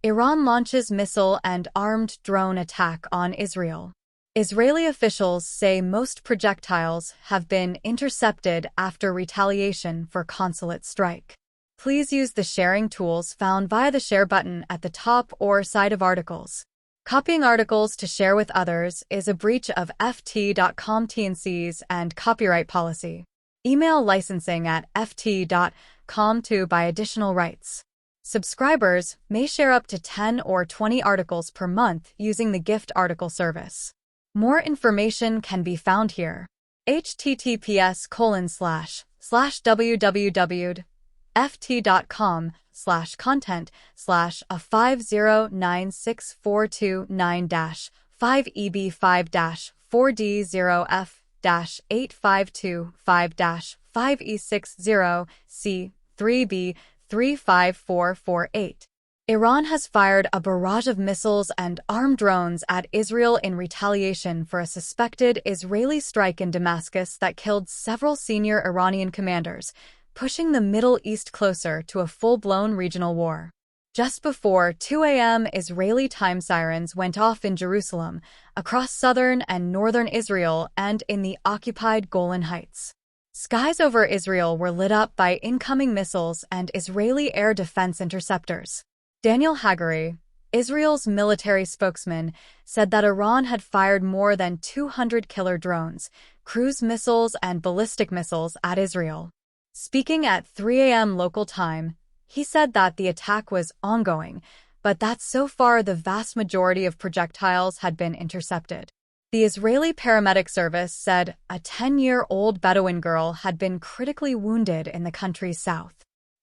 Iran launches missile and armed drone attack on Israel. Israeli officials say most projectiles have been intercepted after retaliation for consulate strike. Please use the sharing tools found via the share button at the top or side of articles. Copying articles to share with others is a breach of ft.com T&Cs and copyright policy. Email licensing at ft.com to buy additional rights. Subscribers may share up to 10 or 20 articles per month using the gift article service. More information can be found here. https://www.ft.com/5096429-5EB5-4D0F-852-5-5E60C3B35448. Iran has fired a barrage of missiles and armed drones at Israel in retaliation for a suspected Israeli strike in Damascus that killed several senior Iranian commanders, pushing the Middle East closer to a full-blown regional war. Just before 2 a.m., Israeli time sirens went off in Jerusalem, across southern and northern Israel, and in the occupied Golan Heights. Skies over Israel were lit up by incoming missiles and Israeli air defense interceptors. Daniel Hagari, Israel's military spokesman, said that Iran had fired more than 200 killer drones, cruise missiles, and ballistic missiles at Israel. Speaking at 3 a.m. local time, he said that the attack was ongoing, but that so far the vast majority of projectiles had been intercepted. The Israeli paramedic service said a 10-year-old Bedouin girl had been critically wounded in the country's south.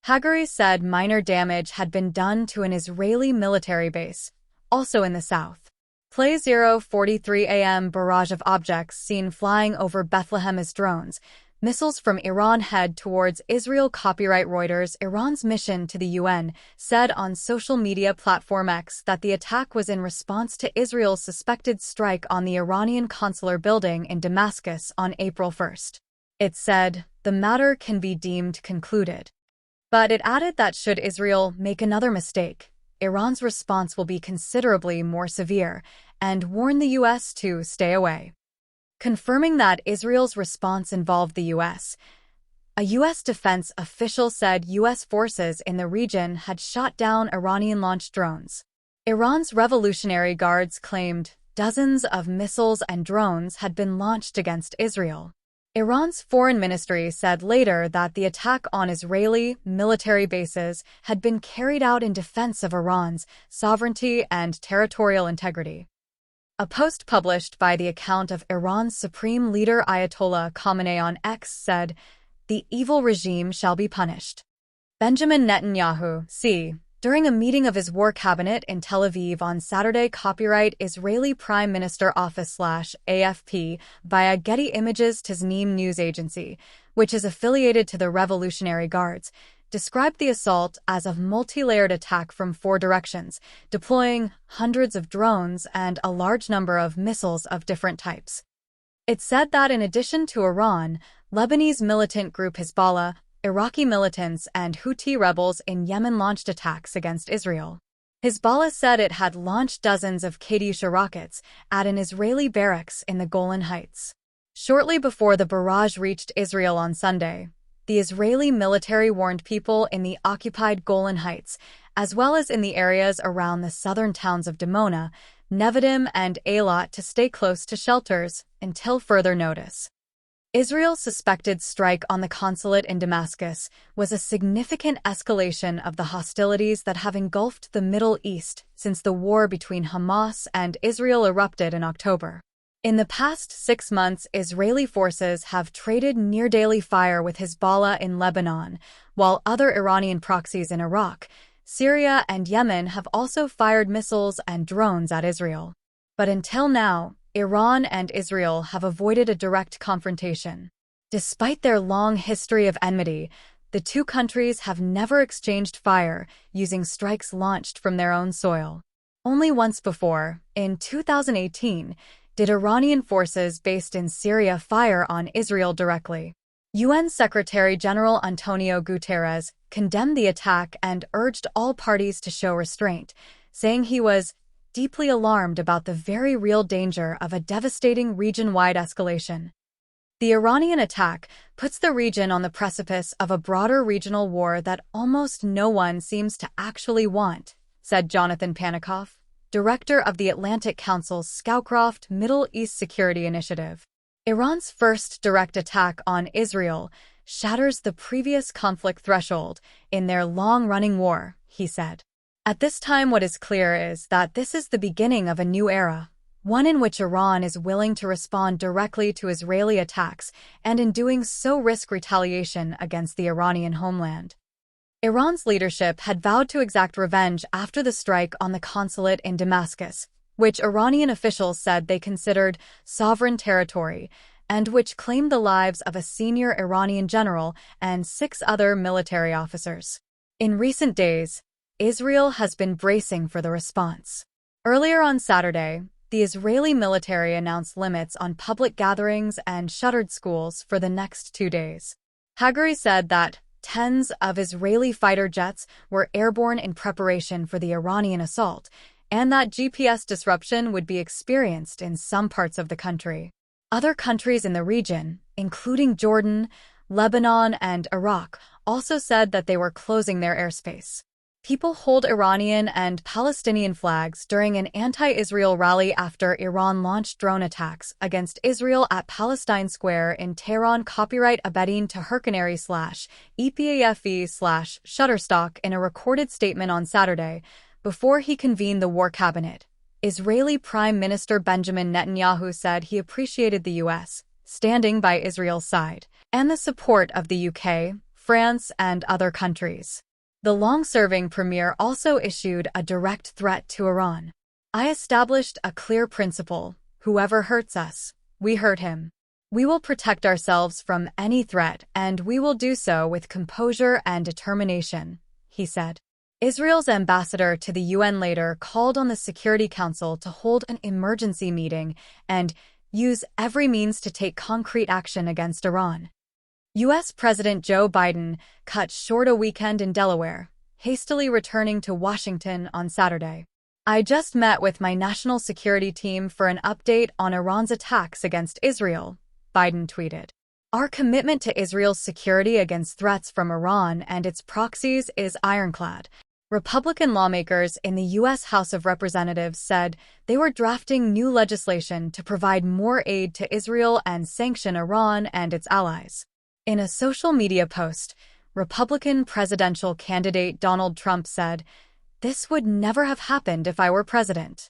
Hagari said minor damage had been done to an Israeli military base, also in the south. Play 0:43 a.m. Barrage of objects seen flying over Bethlehem as drones. Missiles from Iran head towards Israel. Copyright Reuters. Iran's mission to the UN said on social media platform X that the attack was in response to Israel's suspected strike on the Iranian consular building in Damascus on April 1st. It said, the matter can be deemed concluded. But it added that should Israel make another mistake, Iran's response will be considerably more severe, and warned the U.S. to stay away. Confirming that Israel's response involved the U.S., a U.S. defense official said U.S. forces in the region had shot down Iranian-launched drones. Iran's Revolutionary Guards claimed dozens of missiles and drones had been launched against Israel. Iran's foreign ministry said later that the attack on Israeli military bases had been carried out in defense of Iran's sovereignty and territorial integrity. A post published by the account of Iran's supreme leader Ayatollah Khamenei on X said, "The evil regime shall be punished." Benjamin Netanyahu, during a meeting of his war cabinet in Tel Aviv on Saturday. Copyright Israeli Prime Minister Office/AFP via Getty Images. Tasnim news agency, which is affiliated to the Revolutionary Guards, described the assault as a multi-layered attack from 4 directions, deploying hundreds of drones and a large number of missiles of different types. It said that in addition to Iran, Lebanese militant group Hezbollah, Iraqi militants, and Houthi rebels in Yemen launched attacks against Israel. Hezbollah said it had launched dozens of Katyusha rockets at an Israeli barracks in the Golan Heights. Shortly before the barrage reached Israel on Sunday, the Israeli military warned people in the occupied Golan Heights, as well as in the areas around the southern towns of Dimona, Nevadim, and Eilat to stay close to shelters until further notice. Israel's suspected strike on the consulate in Damascus was a significant escalation of the hostilities that have engulfed the Middle East since the war between Hamas and Israel erupted in October. In the past 6 months, Israeli forces have traded near-daily fire with Hezbollah in Lebanon, while other Iranian proxies in Iraq, Syria, and Yemen have also fired missiles and drones at Israel. But until now, Iran and Israel have avoided a direct confrontation. Despite their long history of enmity, the two countries have never exchanged fire using strikes launched from their own soil. Only once before, in 2018, did Iranian forces based in Syria fire on Israel directly. UN Secretary-General Antonio Guterres condemned the attack and urged all parties to show restraint, saying he was deeply alarmed about the very real danger of a devastating region-wide escalation. The Iranian attack puts the region on the precipice of a broader regional war that almost no one seems to actually want, said Jonathan Panikoff, director of the Atlantic Council's Scowcroft Middle East Security Initiative. Iran's first direct attack on Israel shatters the previous conflict threshold in their long-running war, he said. At this time, what is clear is that this is the beginning of a new era, one in which Iran is willing to respond directly to Israeli attacks and in doing so risk retaliation against the Iranian homeland. Iran's leadership had vowed to exact revenge after the strike on the consulate in Damascus, which Iranian officials said they considered sovereign territory, and which claimed the lives of a senior Iranian general and 6 other military officers. In recent days, Israel has been bracing for the response. Earlier on Saturday, the Israeli military announced limits on public gatherings and shuttered schools for the next 2 days. Hagari said that tens of Israeli fighter jets were airborne in preparation for the Iranian assault, and that GPS disruption would be experienced in some parts of the country. Other countries in the region, including Jordan, Lebanon, and Iraq, also said that they were closing their airspace. People hold Iranian and Palestinian flags during an anti-Israel rally after Iran launched drone attacks against Israel at Palestine Square in Tehran. Copyright Abedin Tahirkanary/EPAFE/Shutterstock in a recorded statement on Saturday, before he convened the war cabinet. Israeli Prime Minister Benjamin Netanyahu said he appreciated the U.S. standing by Israel's side and the support of the UK, France, and other countries. The long-serving premier also issued a direct threat to Iran. I established a clear principle: whoever hurts us, we hurt him. We will protect ourselves from any threat, and we will do so with composure and determination, he said. Israel's ambassador to the UN later called on the Security Council to hold an emergency meeting and use every means to take concrete action against Iran. U.S. President Joe Biden cut short a weekend in Delaware, hastily returning to Washington on Saturday. I just met with my national security team for an update on Iran's attacks against Israel, Biden tweeted. Our commitment to Israel's security against threats from Iran and its proxies is ironclad. Republican lawmakers in the U.S. House of Representatives said they were drafting new legislation to provide more aid to Israel and sanction Iran and its allies. In a social media post, Republican presidential candidate Donald Trump said, "This would never have happened if I were president."